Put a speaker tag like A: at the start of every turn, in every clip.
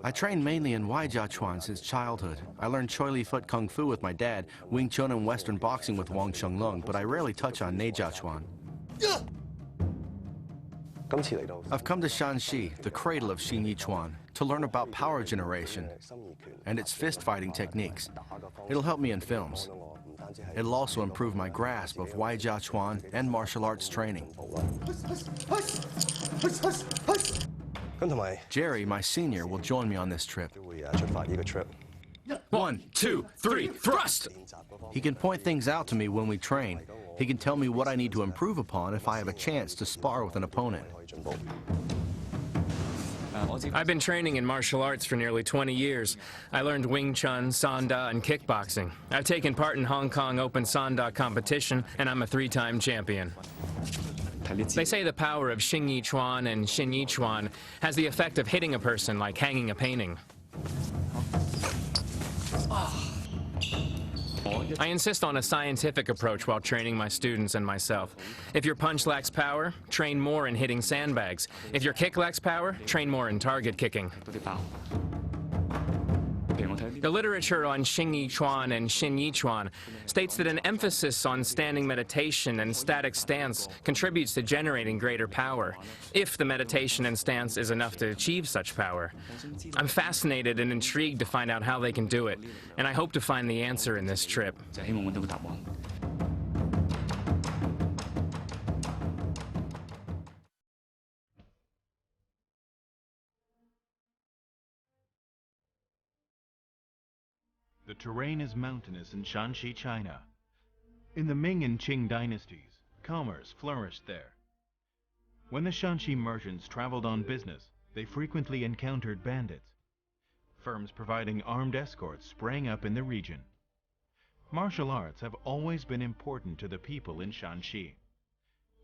A: I trained mainly in Waijiachuan since childhood. I learned Choi Li Foot Kung Fu with my dad, Wing Chun and Western boxing with Wang Chenglong, but I rarely touch on Neijiachuan. I've come to Shanxi, the cradle of Xing Yichuan, to learn about power generation and its fist-fighting techniques. It'll help me in films. It'll also improve my grasp of Waijiachuan and martial arts training. Jerry, my senior, will join me on this trip.
B: 1, 2, 3, thrust!
A: He can point things out to me when we train. He can tell me what I need to improve upon if I have a chance to spar with an opponent.
B: I've been training in martial arts for nearly 20 years. I learned Wing Chun, Sanda, and kickboxing. I've taken part in Hong Kong Open Sanda competition, and I'm a 3-time champion. They say the power of Xing Yichuan and Xin Yichuan has the effect of hitting a person like hanging a painting. I insist on a scientific approach while training my students and myself. If your punch lacks power, train more in hitting sandbags. If your kick lacks power, train more in target kicking. The literature on Xing Yichuan and Xin Yichuan states that an emphasis on standing meditation and static stance contributes to generating greater power, if the meditation and stance is enough to achieve such power. I'm fascinated and intrigued to find out how they can do it, and I hope to find the answer in this trip.
C: The terrain is mountainous in Shanxi, China. In the Ming and Qing dynasties, commerce flourished there. When the Shanxi merchants traveled on business, they frequently encountered bandits. Firms providing armed escorts sprang up in the region. Martial arts have always been important to the people in Shanxi.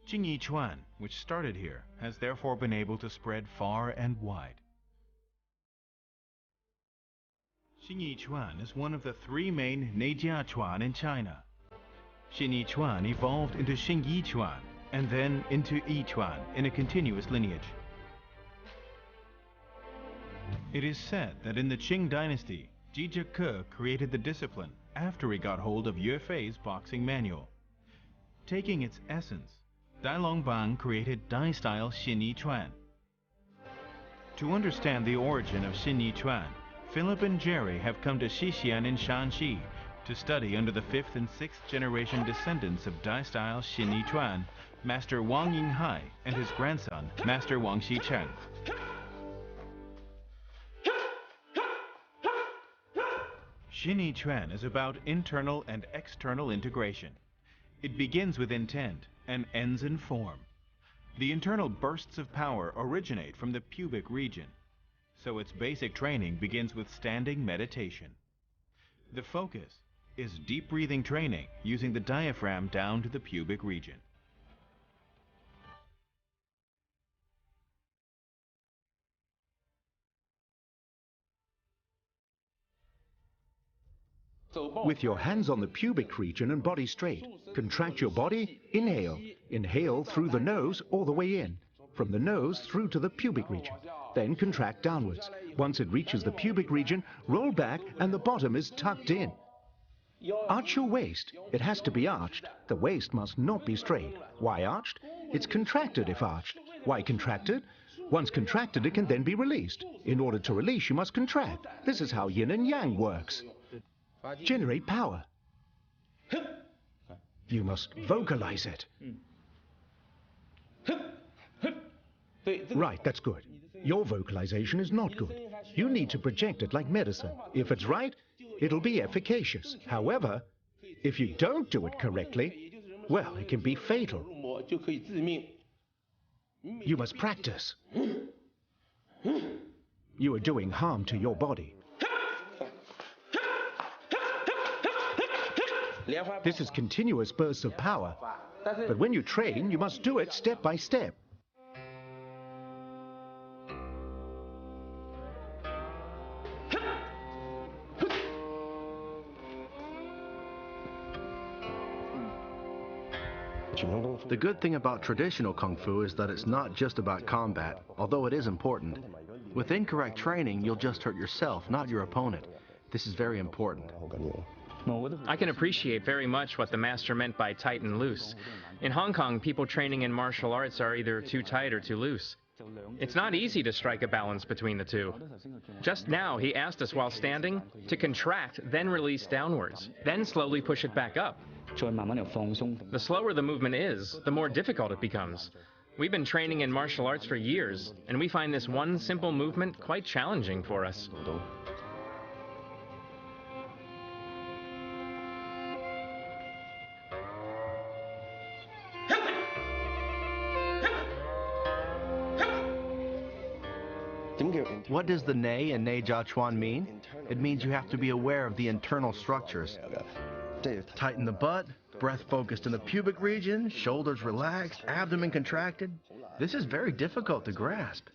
C: Xing Yichuan, which started here, has therefore been able to spread far and wide. Xing Yichuan is one of the 3 main Neijiachuan in China. Xin Yichuan evolved into Xing Yichuan and then into Yichuan in a continuous lineage. It is said that in the Qing dynasty, Ji Zheke created the discipline after he got hold of Yue Fei's boxing manual. Taking its essence, Dai Longbang created Dai-style Xin Yichuan. To understand the origin of Xin Yichuan, Philip and Jerry have come to Xixian in Shanxi to study under the 5th and 6th generation descendants of Dai-style Xin Yichuan, Master Wang Yinghai and his grandson, Master Wang Xichen. Xin Yichuan is about internal and external integration. It begins with intent and ends in form. The internal bursts of power originate from the pubic region, so its basic training begins with standing meditation. The focus is deep breathing training using the diaphragm down to the pubic region.
D: With your hands on the pubic region and body straight, contract your body, inhale. Inhale through the nose all the way in, from the nose through to the pubic region. Then contract downwards. Once it reaches the pubic region, roll back and the bottom is tucked in. Arch your waist. It has to be arched. The waist must not be straight. Why arched? It's contracted if arched. Why contracted? Once contracted, it can then be released. In order to release, you must contract. This is how yin and yang works. Generate power. You must vocalize it. Right, that's good. Your vocalization is not good. You need to project it like medicine. If it's right, it'll be efficacious. However, if you don't do it correctly, well, it can be fatal. You must practice. You are doing harm to your body. This is continuous bursts of power. But when you train, you must do it step by step.
A: The good thing about traditional Kung Fu is that it's not just about combat, although it is important. With incorrect training, you'll just hurt yourself, not your opponent. This is very important.
B: I can appreciate very much what the master meant by tight and loose. In Hong Kong, people training in martial arts are either too tight or too loose. It's not easy to strike a balance between the two. Just now, he asked us while standing to contract, then release downwards, then slowly push it back up. The slower the movement is, the more difficult it becomes. We've been training in martial arts for years, and we find this one simple movement quite challenging for us.
A: What does the nei and nei jia chuan mean? It means you have to be aware of the internal structures. Tighten the butt, breath focused in the pubic region, shoulders relaxed, abdomen contracted. This is very difficult to grasp.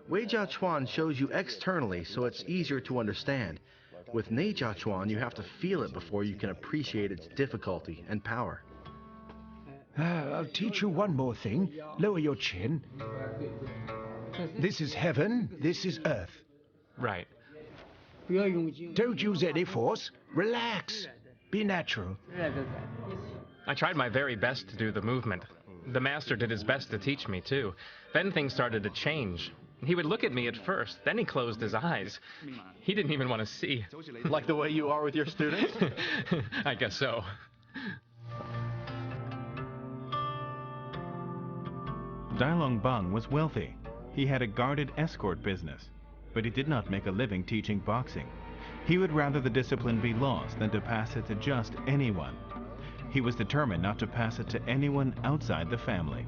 A: Wei jia chuan shows you externally, so it's easier to understand. With nei jia chuan, you have to feel it before you can appreciate its difficulty and power.
D: I'll teach you one more thing. Lower your chin. This is heaven, this is earth.
B: Right.
D: Don't use any force. Relax. Be natural.
B: I tried my very best to do the movement. The master did his best to teach me, too. Then things started to change. He would look at me at first, then he closed his eyes. He didn't even want to see.
A: Like the way you are with your students?
B: I guess so.
C: Dailong Bang was wealthy. He had a guarded escort business, but he did not make a living teaching boxing. He would rather the discipline be lost than to pass it to just anyone. He was determined not to pass it to anyone outside the family.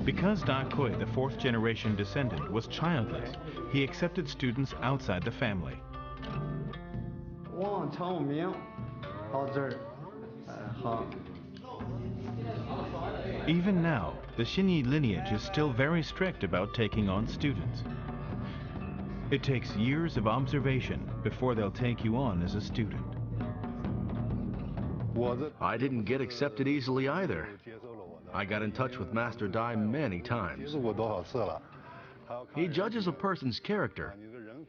C: Because Da Kui, the fourth-generation descendant, was childless, he accepted students outside the family. Even now, the Xinyi lineage is still very strict about taking on students. It takes years of observation before they'll take you on as a student.
A: I didn't get accepted easily either. I got in touch with Master Dai many times. He judges a person's character.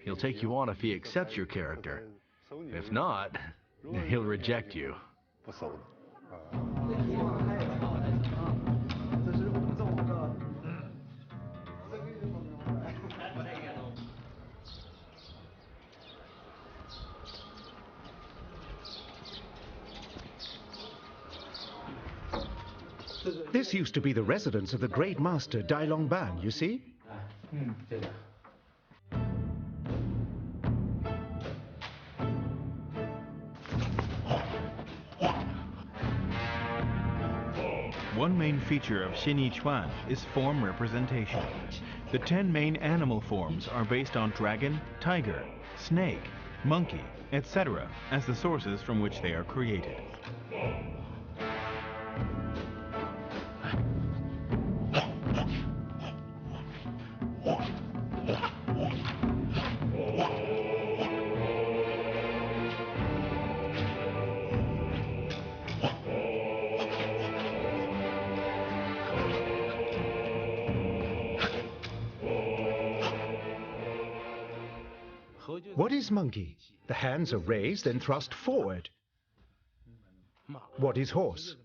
A: He'll take you on if he accepts your character. If not, he'll reject you.
D: This used to be the residence of the great master Dailong Bang, you see?
C: One main feature of Xinyi Chuan is form representation. The 10 main animal forms are based on dragon, tiger, snake, monkey, etc. as the sources from which they are created.
D: What is monkey? The hands are raised and thrust forward. What is horse?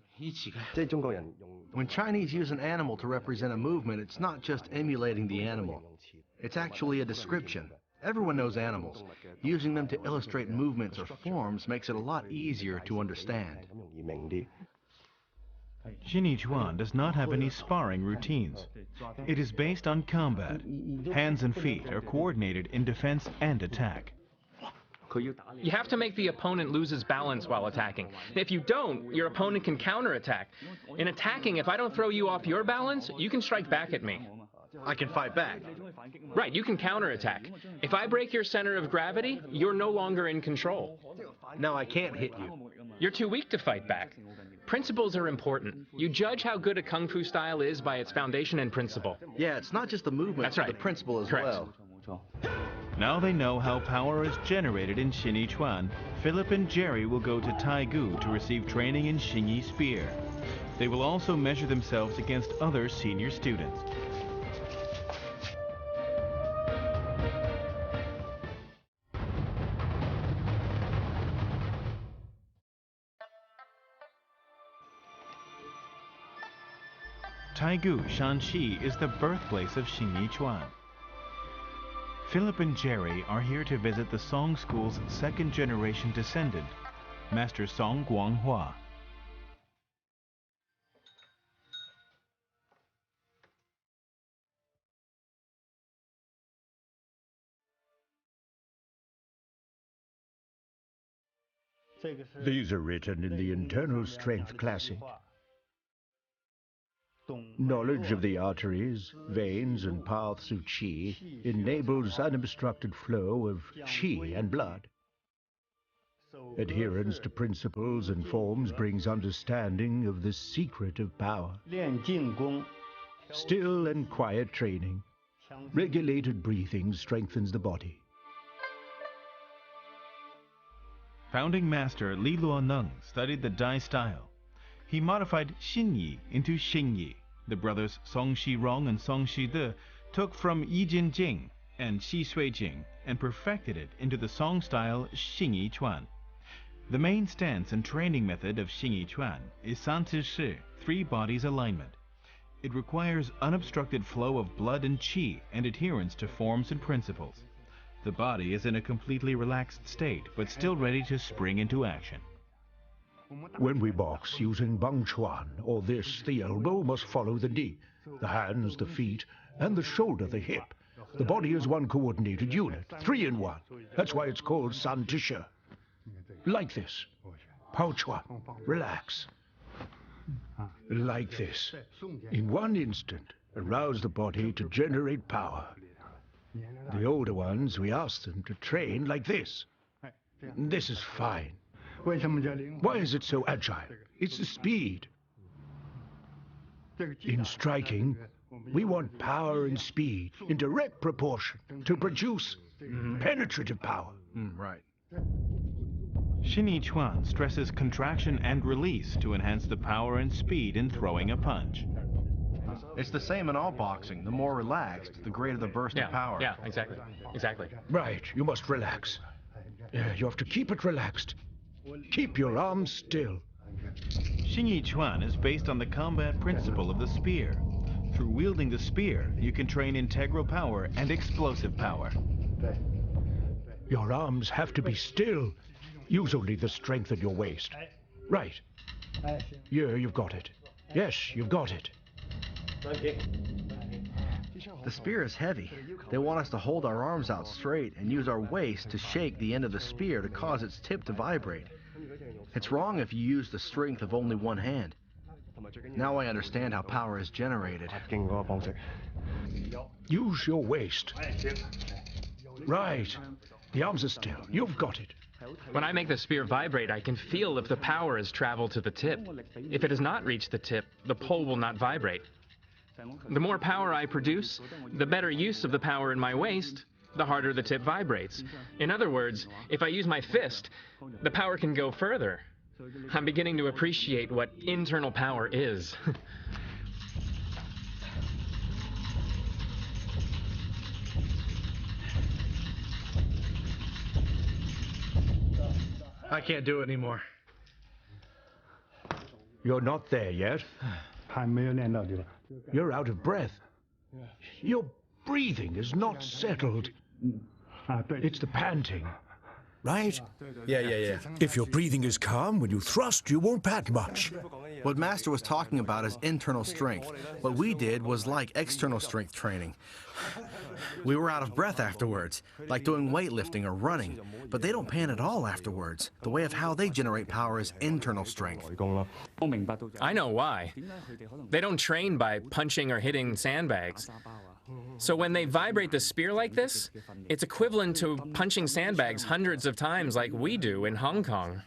A: When Chinese use an animal to represent a movement, it's not just emulating the animal. It's actually a description. Everyone knows animals. Using them to illustrate movements or forms makes it a lot easier to understand.
C: Xinyi Chuan does not have any sparring routines. It is based on combat. Hands and feet are coordinated in defense and attack.
B: You have to make the opponent lose his balance while attacking. If you don't, your opponent can counterattack. In attacking, if I don't throw you off your balance, you can strike back at me.
A: I can fight back.
B: Right, you can counterattack. If I break your center of gravity, you're no longer in control.
A: Now I can't hit you.
B: You're too weak to fight back. Principles are important. You judge how good a kung fu style is by its foundation and principle.
A: Yeah, it's not just the movement,
B: That's
A: but
B: right.
A: the principle as
B: Correct.
A: well.
C: Now they know how power is generated in Xinyi Chuan, Philip and Jerry will go to Taigou to receive training in Xinyi Spear. They will also measure themselves against other senior students. Taigu, Shanxi is the birthplace of Xing Chuan. Philip and Jerry are here to visit the Song School's second-generation descendant, Master Song Guanghua.
D: These are written in the Internal Strength Classic. Knowledge of the arteries, veins, and paths of qi enables unobstructed flow of qi and blood. Adherence to principles and forms brings understanding of the secret of power. Still and quiet training, regulated breathing strengthens the body.
C: Founding master Li Luoneng studied the Dai style. He modified Xinyi into Xingyi. The brothers Song Shirong and Song Shide took from Yijin Jing and Xi Sui Jing and perfected it into the song style Xingyi Chuan. The main stance and training method of Xingyi Chuan is San Zi Shi, three bodies alignment. It requires unobstructed flow of blood and qi and adherence to forms and principles. The body is in a completely relaxed state, but still ready to spring into action.
D: When we box using Bang Chuan or this, the elbow must follow the knee, the hands, the feet, and the shoulder, the hip. The body is one coordinated unit, 3 in 1. That's why it's called San Tisha. Like this. Pao Chuan. Relax. Like this. In one instant, arouse the body to generate power. The older ones, we ask them to train like this. This is fine. Why is it so agile? It's the speed. In striking, we want power and speed in direct proportion to produce penetrative power.
A: Right.
C: Xingyi Chuan stresses contraction and release to enhance the power and speed in throwing a punch.
A: It's the same in all boxing. The more relaxed, the greater the burst of power.
B: Yeah, exactly. Exactly.
D: Right, you must relax. You have to keep it relaxed. Keep your arms still.
C: Xingyi Chuan is based on the combat principle of the spear. Through wielding the spear, you can train integral power and explosive power.
D: Your arms have to be still. Use only the strength in your waist. Right. Yeah, you've got it. Yes, you've got it.
A: The spear is heavy. They want us to hold our arms out straight and use our waist to shake the end of the spear to cause its tip to vibrate. It's wrong if you use the strength of only one hand. Now I understand how power is generated.
D: Use your waist. Right. The arms are still. You've got it.
B: When I make the spear vibrate, I can feel if the power has traveled to the tip. If it has not reached the tip, the pole will not vibrate. The more power I produce, the better use of the power in my waist, the harder the tip vibrates. In other words, if I use my fist, the power can go further. I'm beginning to appreciate what internal power is.
A: I can't do it anymore.
D: You're not there yet. You're out of breath. Your breathing is not settled. It's the panting.
E: Right?
A: Yeah.
E: If your breathing is calm, when you thrust, you won't pant much.
A: What Master was talking about is internal strength. What we did was like external strength training. We were out of breath afterwards, like doing weightlifting or running, but they don't pant at all afterwards. The way of how they generate power is internal strength.
B: I know why. They don't train by punching or hitting sandbags. So when they vibrate the spear like this, it's equivalent to punching sandbags hundreds of times like we do in Hong Kong.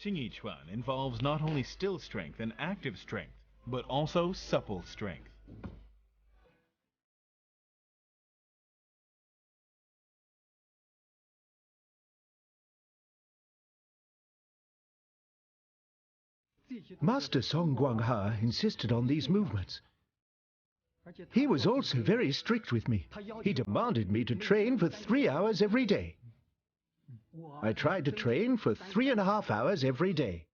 C: Xingyi Chuan involves not only still strength and active strength, but also supple strength.
D: Master Song Guangha insisted on these movements. He was also very strict with me. He demanded me to train for 3 hours every day. I tried to train for 3.5 hours every day.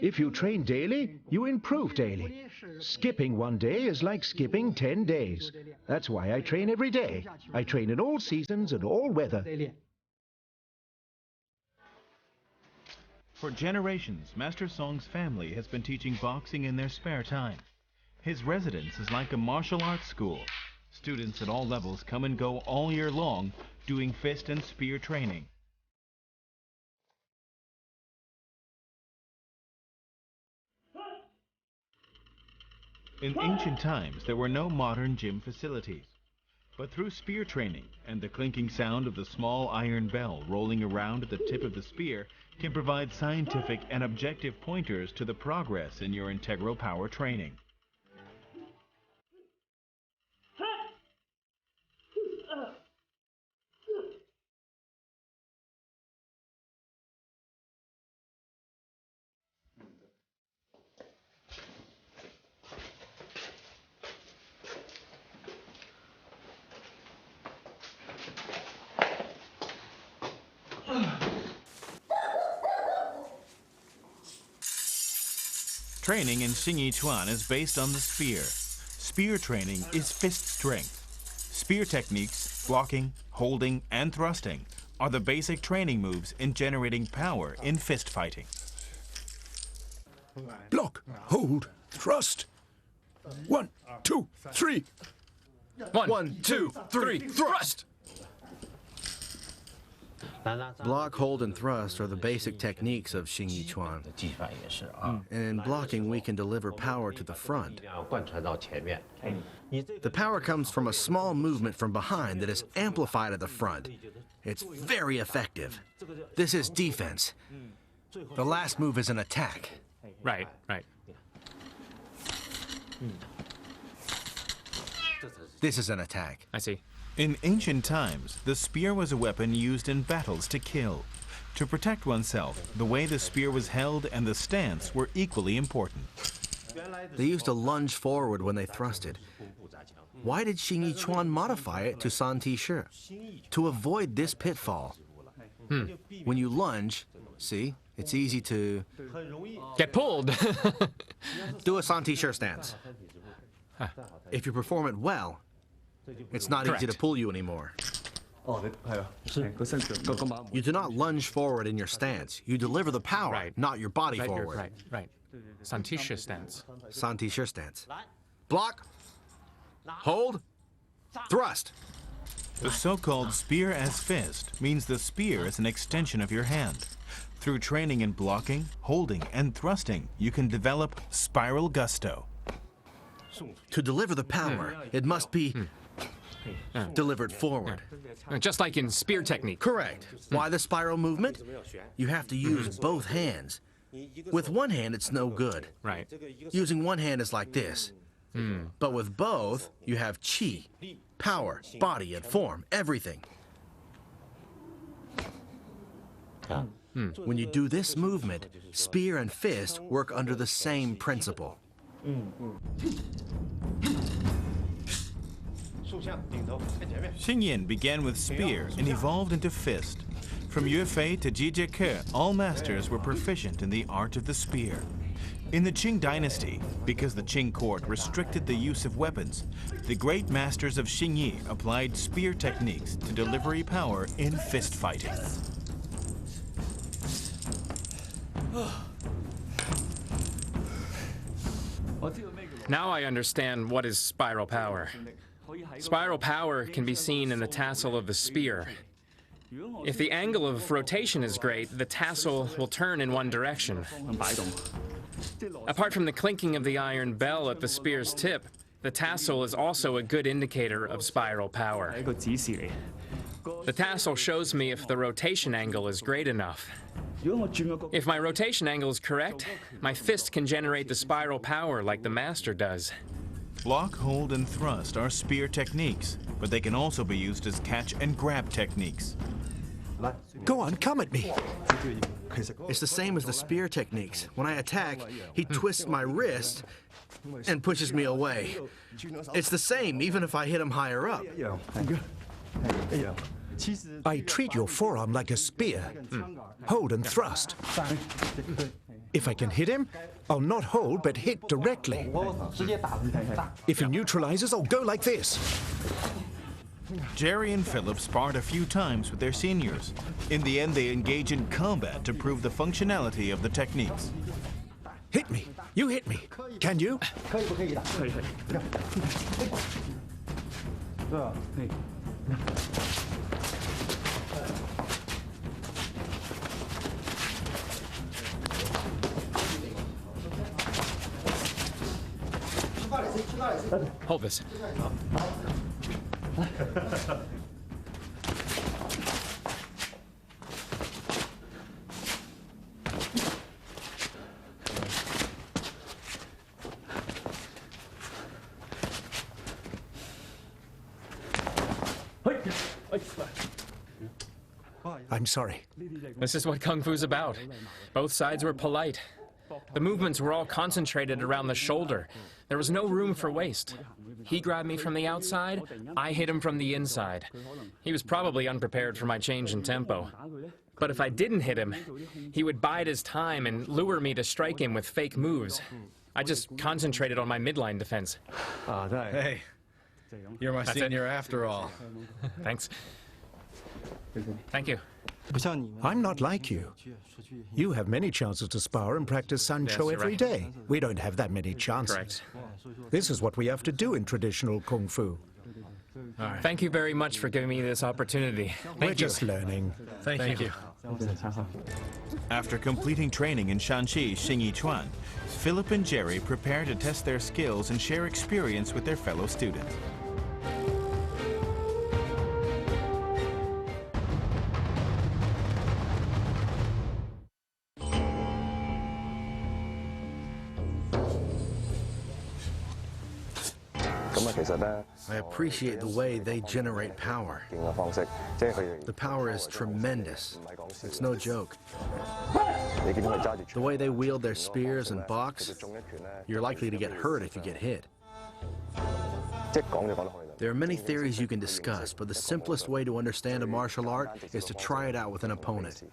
D: If you train daily, you improve daily. Skipping one day is like skipping 10 days. That's why I train every day. I train in all seasons and all weather.
C: For generations, Master Song's family has been teaching boxing in their spare time. His residence is like a martial arts school. Students at all levels come and go all year long, doing fist and spear training. In ancient times, there were no modern gym facilities. But through spear training and the clinking sound of the small iron bell rolling around at the tip of the spear can provide scientific and objective pointers to the progress in your integral power training. Training in Xing Chuan is based on the spear. Spear training is fist strength. Spear techniques, blocking, holding, and thrusting are the basic training moves in generating power in fist fighting.
E: Block, hold, thrust. 1, 2, 3.
B: 1, 2, 3, thrust!
A: Block, hold, and thrust are the basic techniques of Xing Chuan. And in blocking, we can deliver power to the front. The power comes from a small movement from behind that is amplified at the front. It's very effective. This is defense. The last move is an attack.
B: Right, right.
A: This is an attack.
B: I see.
C: In ancient times, the spear was a weapon used in battles to kill. To protect oneself, the way the spear was held and the stance were equally important.
A: They used to lunge forward when they thrusted. Why did Xing Chuan modify it to San Ti Shi? To avoid this pitfall. When you lunge, see, it's easy to
B: Get pulled!
A: do a San Ti Shi stance. If you perform it well, it's not easy to pull you anymore. You do not lunge forward in your stance. You deliver the power,
B: Right.
A: not your body forward.
B: Right. Santisha stance.
A: San Ti Shi stance. Block, hold, thrust.
C: The so-called spear as fist means the spear is an extension of your hand. Through training in blocking, holding, and thrusting, you can develop spiral gusto.
A: To deliver the power, it must be delivered forward.
B: Just like in spear technique.
A: Correct. Why the spiral movement? You have to use both hands. With one hand, it's no good.
B: Right.
A: Using one hand is like this. But with both, you have chi, power, body, and form, everything. When you do this movement, spear and fist work under the same principle.
C: Xingyin began with spear and evolved into fist. From Yue to Jizhike, all masters were proficient in the art of the spear. In the Qing dynasty, because the Qing court restricted the use of weapons, the great masters of Xingyi applied spear techniques to delivery power in fist fighting.
B: Now I understand what is spiral power. Spiral power can be seen in the tassel of the spear. If the angle of rotation is great, the tassel will turn in one direction. Apart from the clinking of the iron bell at the spear's tip, the tassel is also a good indicator of spiral power. The tassel shows me if the rotation angle is great enough. If my rotation angle is correct, my fist can generate the spiral power like the master does.
C: Block, hold, and thrust are spear techniques, but they can also be used as catch and grab techniques.
E: Go on, come at me.
A: It's the same as the spear techniques. When I attack, he twists my wrist and pushes me away. It's the same, even if I hit him higher up.
E: I treat your forearm like a spear. Hold and thrust. If I can hit him, I'll not hold but hit directly. If he neutralizes, I'll go like this.
C: Jerry and Philip sparred a few times with their seniors. In the end, they engage in combat to prove the functionality of the techniques.
E: Hit me. You hit me. Can you?
B: Hold this.
E: I'm sorry.
B: This is what Kung Fu's about. Both sides were polite. The movements were all concentrated around the shoulder. There was no room for waste. He grabbed me from the outside, I hit him from the inside. He was probably unprepared for my change in tempo. But if I didn't hit him, he would bide his time and lure me to strike him with fake moves. I just concentrated on my midline defense.
A: Hey, you're my senior after all.
B: Thanks. Thank you.
E: I'm not like you. You have many chances to spar and practice Sancho
B: Yes,
E: every
B: right.
E: day. We don't have that many chances.
B: Correct.
E: This is what we have to do in traditional Kung Fu.
B: Thank you very much for giving me this opportunity.
E: We're
B: Thank you.
E: just learning.
A: Thank you.
C: After completing training in Shanxi, Xingyichuan, Philip and Jerry prepare to test their skills and share experience with their fellow students.
A: I appreciate the way they generate power. The power is tremendous. It's no joke. The way they wield their spears and box, you're likely to get hurt if you get hit. There are many theories you can discuss, but the simplest way to understand a martial art is to try it out with an opponent.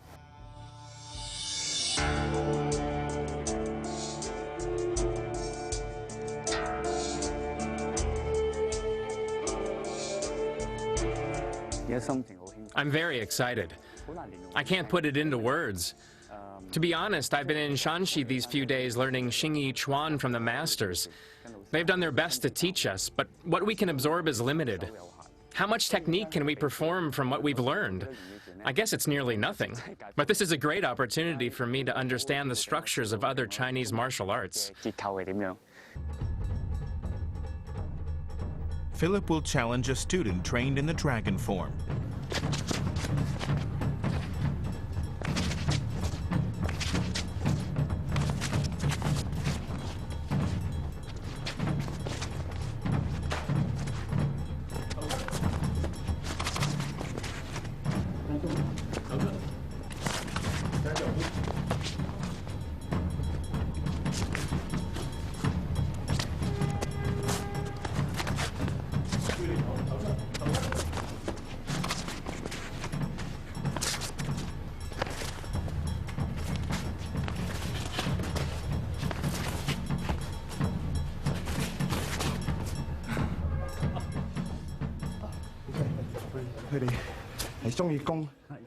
B: I'm very excited. I can't put it into words. To be honest, I've been in Shanxi these few days learning Xingyichuan from the masters. They've done their best to teach us, but what we can absorb is limited. How much technique can we perform from what we've learned? I guess it's nearly nothing. But this is a great opportunity for me to understand the structures of other Chinese martial arts.
C: Philip will challenge a student trained in the dragon form.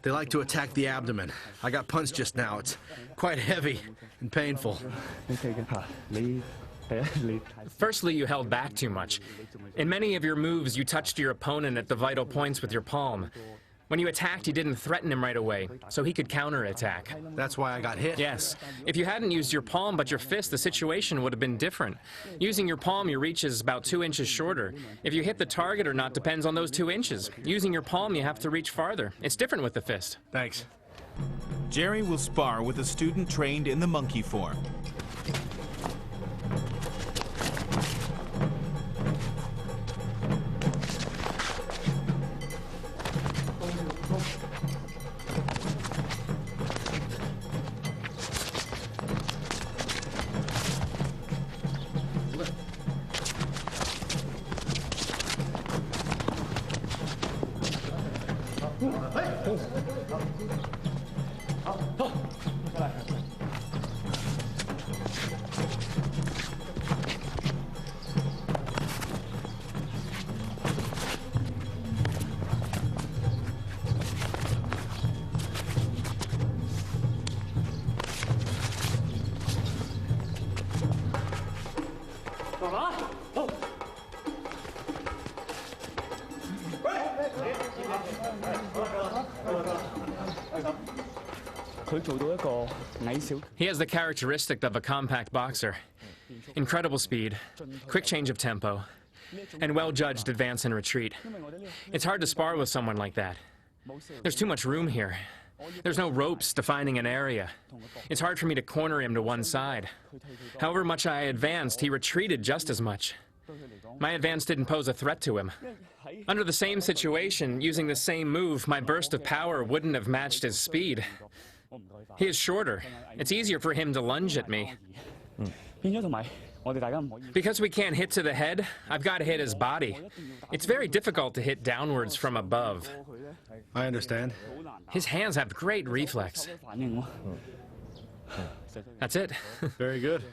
A: They like to attack the abdomen. I got punched just now. It's quite heavy and painful.
B: Firstly, you held back too much. In many of your moves, you touched your opponent at the vital points with your palm. When you attacked, you didn't threaten him right away, so he could counterattack.
A: That's why I got hit?
B: Yes. If you hadn't used your palm but your fist, the situation would have been different. Using your palm, your reach is about 2 inches shorter. If you hit the target or not depends on those 2 inches. Using your palm, you have to reach farther. It's different with the fist.
A: Thanks.
C: Jerry will spar with a student trained in the monkey form.
B: He has the characteristic of a compact boxer. Incredible speed, quick change of tempo, and well-judged advance and retreat. It's hard to spar with someone like that. There's too much room here. There's no ropes defining an area. It's hard for me to corner him to one side. However much I advanced, he retreated just as much. My advance didn't pose a threat to him. Under the same situation, using the same move, my burst of power wouldn't have matched his speed. He is shorter. It's easier for him to lunge at me. Because we can't hit to the head, I've got to hit his body. It's very difficult to hit downwards from above.
A: I understand.
B: His hands have great reflex. That's it.
A: Very good.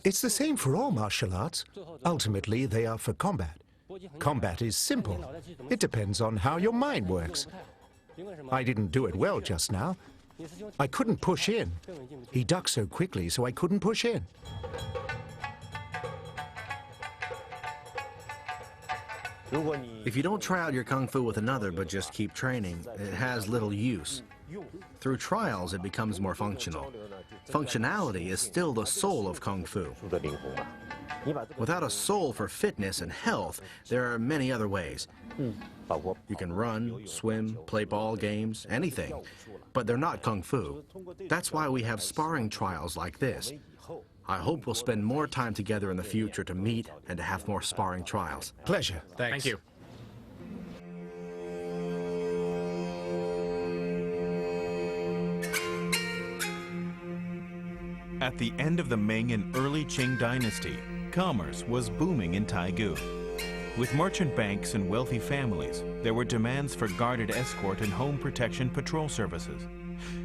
E: It's the same for all martial arts. Ultimately, they are for combat. Combat is simple. It depends on how your mind works. I didn't do it well just now. I couldn't push in. He ducked so quickly, so I couldn't push in.
A: If you don't try out your kung fu with another but just keep training, it has little use. Through trials, it becomes more functional. Functionality is still the soul of kung fu. Without a soul for fitness and health, there are many other ways. You can run, swim, play ball games, anything, but they're not kung fu. That's why we have sparring trials like this. I hope we'll spend more time together in the future to meet and to have more sparring trials.
E: Pleasure.
A: Thanks.
B: Thank you.
C: At the end of the Ming and early Qing dynasty, commerce was booming in Taigou. With merchant banks and wealthy families, there were demands for guarded escort and home protection patrol services.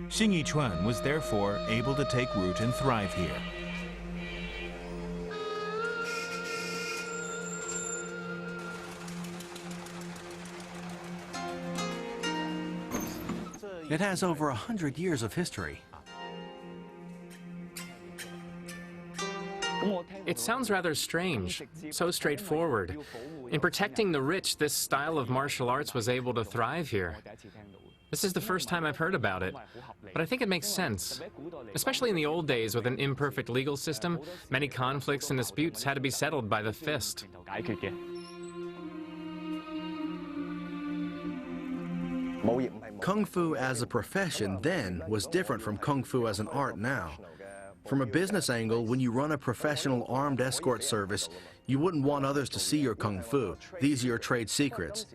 C: Xing Yichuan was therefore able to take root and thrive here.
A: It has over 100 years of history.
B: It sounds rather strange, so straightforward. In protecting the rich, this style of martial arts was able to thrive here. This is the first time I've heard about it, but I think it makes sense. Especially in the old days with an imperfect legal system, many conflicts and disputes had to be settled by the fist.
A: Kung Fu as a profession then was different from Kung Fu as an art now. From a business angle, when you run a professional armed escort service, you wouldn't want others to see your Kung Fu. These are your trade secrets.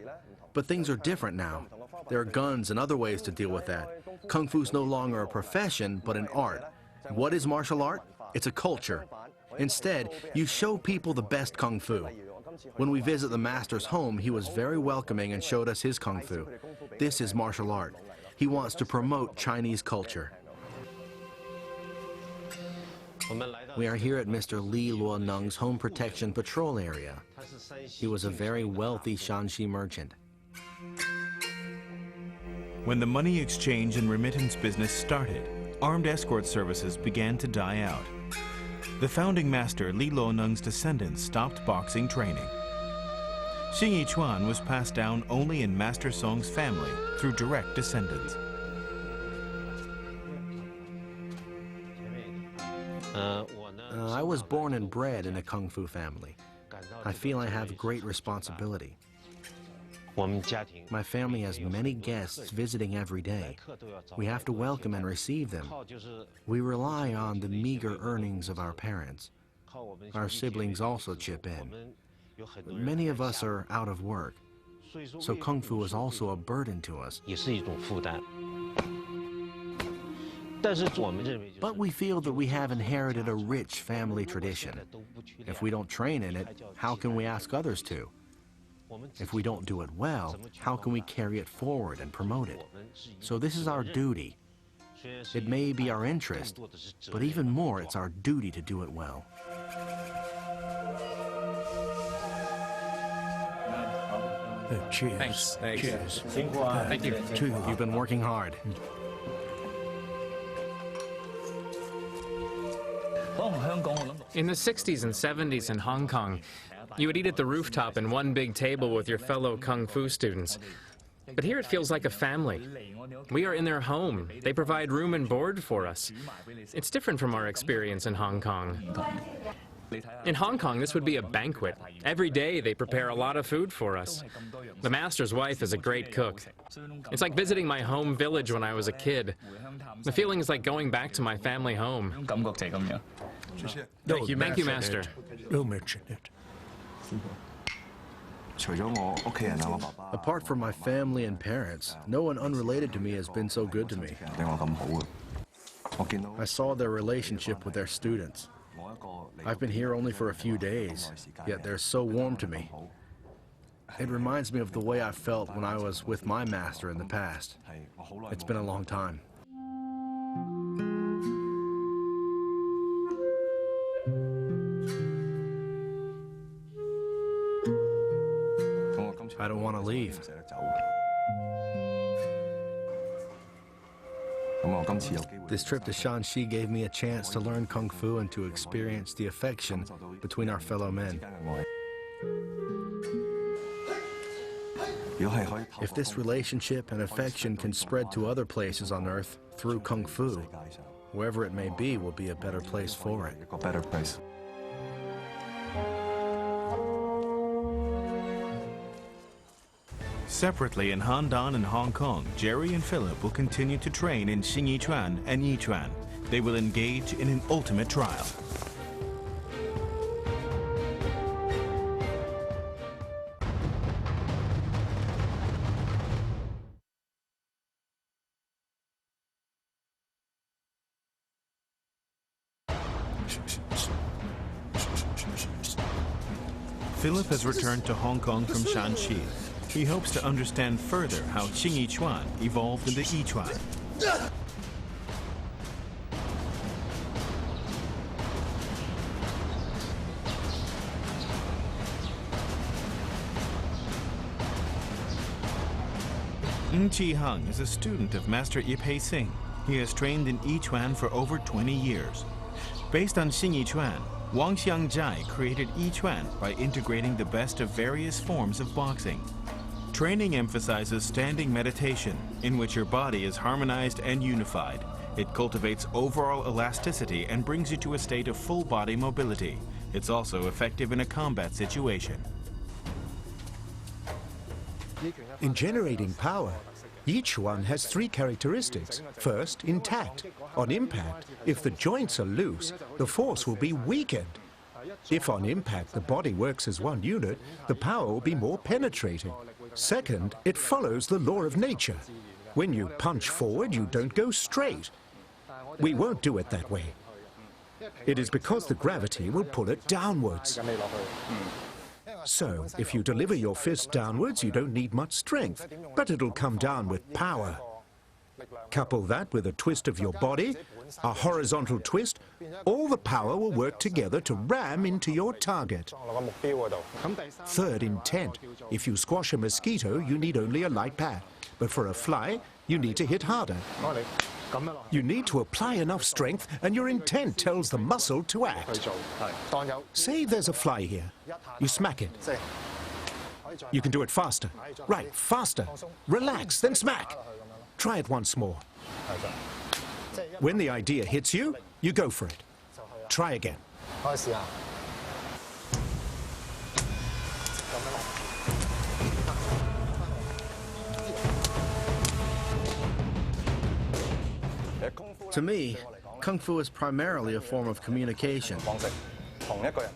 A: But things are different now. There are guns and other ways to deal with that. Kung Fu's no longer a profession, but an art. What is martial art? It's a culture. Instead, you show people the best Kung Fu. When we visit the master's home, he was very welcoming and showed us his Kung Fu. This is martial art. He wants to promote Chinese culture. We are here at Mr. Li Luoneng's home protection patrol area. He was a very wealthy Shanxi merchant.
C: When the money exchange and remittance business started, armed escort services began to die out. The founding master Li Luoneng's descendants stopped boxing training. Xing Yichuan was passed down only in Master Song's family through direct descendants.
A: I was born and bred in a Kung Fu family. I feel I have great responsibility. My family has many guests visiting every day. We have to welcome and receive them. We rely on the meager earnings of our parents. Our siblings also chip in. Many of us are out of work, so Kung Fu is also a burden to us. But we feel that we have inherited a rich family tradition. If we don't train in it, how can we ask others to? If we don't do it well, how can we carry it forward and promote it? So this is our duty. It may be our interest, but even more, it's our duty to do it well.
E: Cheers.
B: Thanks.
E: Cheers.
B: Thank you.
E: To you.
A: You've been working hard.
B: In the 60s and 70s in Hong Kong, you would eat at the rooftop in one big table with your fellow Kung Fu students. But here it feels like a family. We are in their home. They provide room and board for us. It's different from our experience in Hong Kong. In Hong Kong, this would be a banquet. Every day they prepare a lot of food for us. The master's wife is a great cook. It's like visiting my home village when I was a kid. The feeling is like going back to my family home. Thank you, Master.
E: Don't mention it.
A: Apart from my family and parents, no one unrelated to me has been so good to me. I saw their relationship with their students. I've been here only for a few days, yet they're so warm to me. It reminds me of the way I felt when I was with my master in the past. It's been a long time. I don't want to leave. This trip to Shanxi gave me a chance to learn Kung Fu and to experience the affection between our fellow men. If this relationship and affection can spread to other places on Earth through Kung Fu, wherever it may be will be a better place for it.
C: Separately in Handan and Hong Kong, Jerry and Philip will continue to train in Xing Yichuan and Yichuan. They will engage in an ultimate trial. Philip has returned to Hong Kong from Shanxi. He hopes to understand further how Xing Yichuan evolved into Yichuan. Chi Hung is a student of Master Yip Hei Sing. He has trained in Yichuan for over 20 years. Based on Xing Yichuan, Wang Xiangjai created Yichuan by integrating the best of various forms of boxing. Training emphasizes standing meditation, in which your body is harmonized and unified. It cultivates overall elasticity and brings you to a state of full body mobility. It's also effective in a combat situation.
E: In generating power, each one has three characteristics. First, intact. On impact, if the joints are loose, the force will be weakened. If on impact the body works as one unit, the power will be more penetrating. Second, it follows the law of nature. When you punch forward, you don't go straight. We won't do it that way. It is because the gravity will pull it downwards. So, if you deliver your fist downwards, you don't need much strength, but it'll come down with power. Couple that with a twist of your body, a horizontal twist, all the power will work together to ram into your target. Third, intent. If you squash a mosquito, you need only a light pat. But for a fly, you need to hit harder. You need to apply enough strength, and your intent tells the muscle to act. Say there's a fly here. You smack it. You can do it faster. Right, faster. Relax, then smack. Try it once more. When the idea hits you, you go for it. Try again.
A: To me, Kung Fu is primarily a form of communication.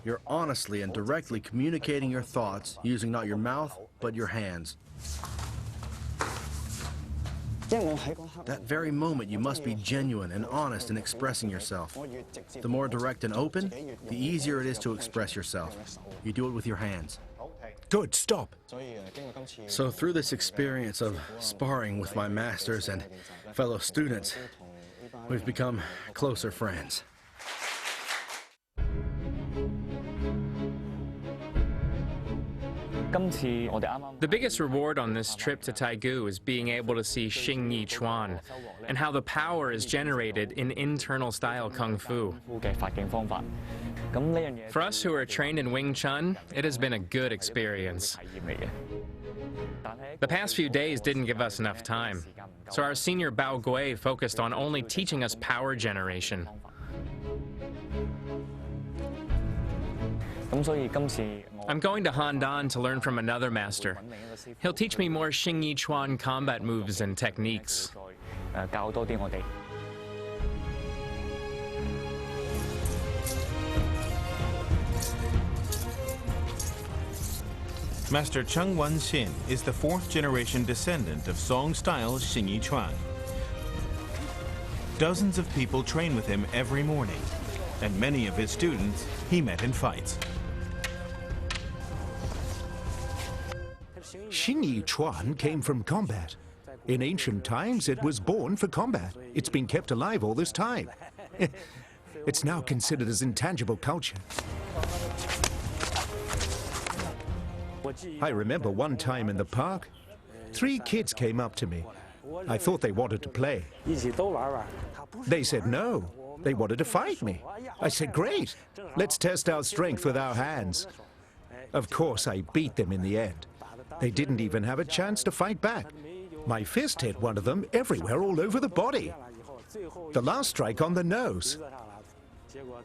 A: You're honestly and directly communicating your thoughts using not your mouth, but your hands. That very moment, you must be genuine and honest in expressing yourself. The more direct and open, the easier it is to express yourself. You do it with your hands.
E: Good, stop.
A: So through this experience of sparring with my masters and fellow students, we've become closer friends.
B: The biggest reward on this trip to Taegu is being able to see xing chuan and how the power is generated in internal style kung fu. For us who are trained in Wing Chun, it has been a good experience. The past few days didn't give us enough time, so our senior Bao Gui focused on only teaching us power generation. I'm going to Handan to learn from another master. He'll teach me more xing chuan combat moves and techniques.
C: Master Cheng Wan-xin is the fourth-generation descendant of Song-style xing chuan. Dozens of people train with him every morning, and many of his students he met in fights.
E: Xing Chuan came from combat. In ancient times, it was born for combat. It's been kept alive all this time. It's now considered as intangible culture. I remember one time in the park, 3 kids came up to me. I thought they wanted to play. They said no. They wanted to fight me. I said, great. Let's test our strength with our hands. Of course, I beat them in the end. They didn't even have a chance to fight back. My fist hit one of them everywhere, all over the body. The last strike on the nose.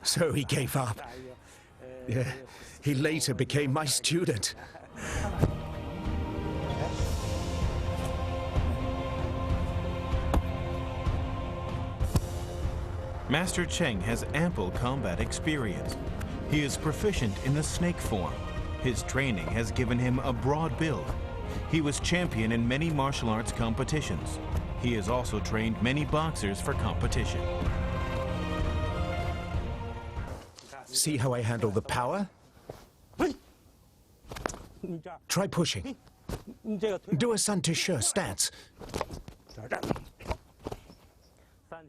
E: So he gave up. Yeah, he later became my student.
C: Master Cheng has ample combat experience. He is proficient in the snake form. His training has given him a broad build. He was champion in many martial arts competitions. He has also trained many boxers for competition.
E: See how I handle the power? Try pushing. Do a Sun Tisha stance.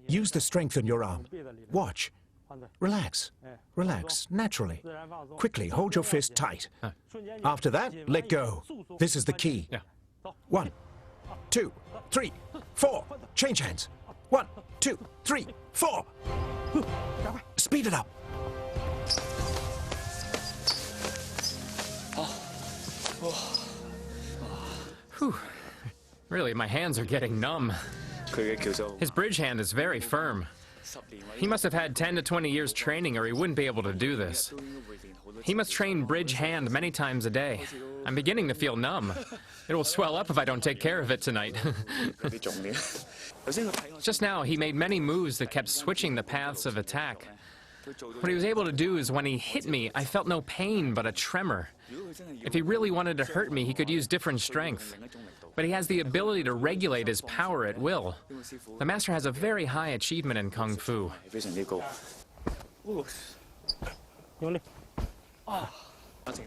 E: Use the strength in your arm. Watch. Relax. Relax, naturally. Quickly, hold your fist tight. After that, let go. This is the key. 1, 2, 3, 4. Change hands. 1, 2, 3, 4. Speed it up.
B: Whew. Really, my hands are getting numb. His bridge hand is very firm. He must have had 10 to 20 years training or he wouldn't be able to do this. He must train bridge hand many times a day. I'm beginning to feel numb. It will swell up if I don't take care of it tonight. Just now, he made many moves that kept switching the paths of attack. What he was able to do is when he hit me, I felt no pain but a tremor. If he really wanted to hurt me, he could use different strength. But he has the ability to regulate his power at will. The master has a very high achievement in Kung Fu.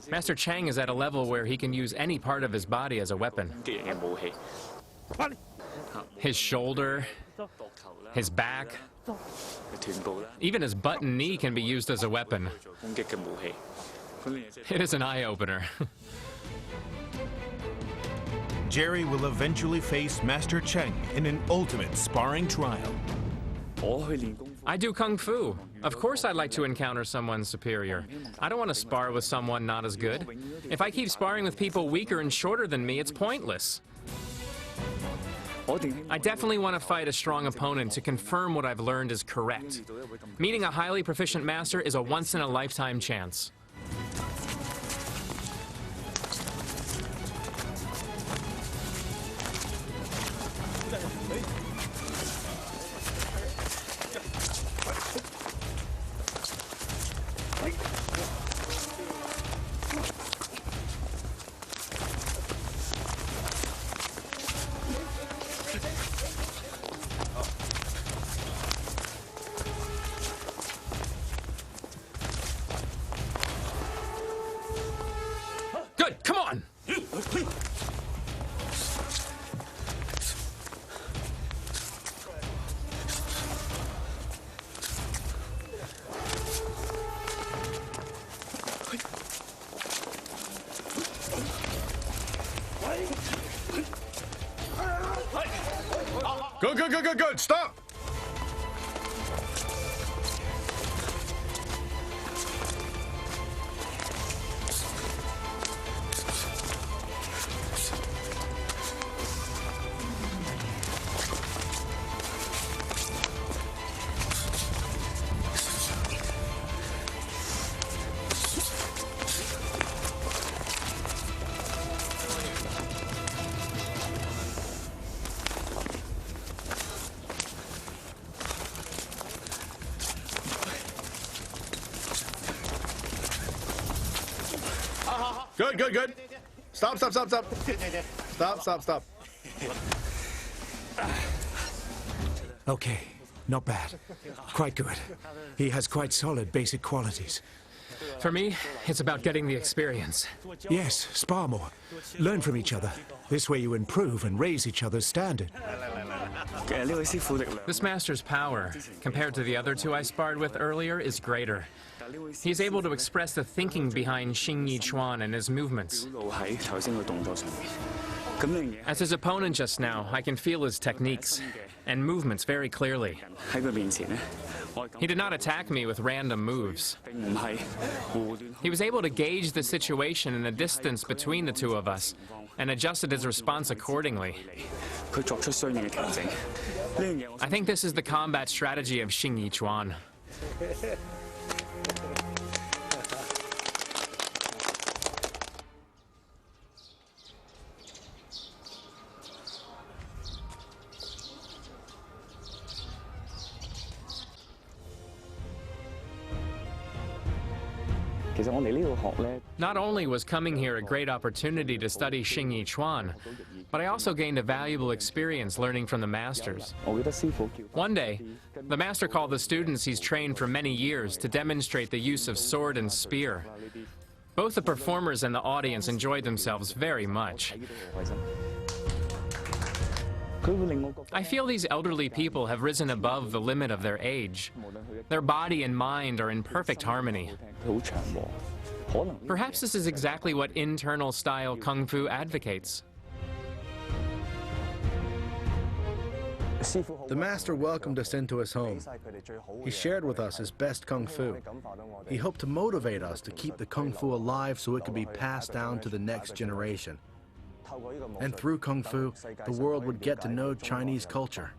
B: Master Cheng is at a level where he can use any part of his body as a weapon. His shoulder, his back, even his butt and knee can be used as a weapon. It is an eye-opener.
C: Jerry will eventually face Master Cheng in an ultimate sparring trial.
B: I do Kung Fu. Of course I'd like to encounter someone superior. I don't want to spar with someone not as good. If I keep sparring with people weaker and shorter than me, it's pointless. I definitely want to fight a strong opponent to confirm what I've learned is correct. Meeting a highly proficient master is a once-in-a-lifetime chance. Good, come on!
A: Good, good, good, good, good. Stop! Good, good, good. Stop, stop, stop, stop. Stop, stop, stop.
E: Okay, not bad. Quite good. He has quite solid basic qualities.
B: For me, it's about getting the experience.
E: Yes, spar more. Learn from each other. This way you improve and raise each other's standard.
B: This master's power, compared to the other two I sparred with earlier, is greater. He's able to express the thinking behind Xing Yichuan and his movements. As his opponent just now, I can feel his techniques and movements very clearly. He did not attack me with random moves. He was able to gauge the situation and the distance between the two of us and adjusted his response accordingly. I think this is the combat strategy of Xing Yichuan. Not only was coming here a great opportunity to study Xing Yichuan, but I also gained a valuable experience learning from the masters. One day, the master called the students he's trained for many years to demonstrate the use of sword and spear. Both the performers and the audience enjoyed themselves very much. I feel these elderly people have risen above the limit of their age. Their body and mind are in perfect harmony. Perhaps this is exactly what internal style Kung Fu advocates.
A: The master welcomed us into his home. He shared with us his best Kung Fu. He hoped to motivate us to keep the Kung Fu alive so it could be passed down to the next generation. And through Kung Fu, the world would get to know Chinese culture.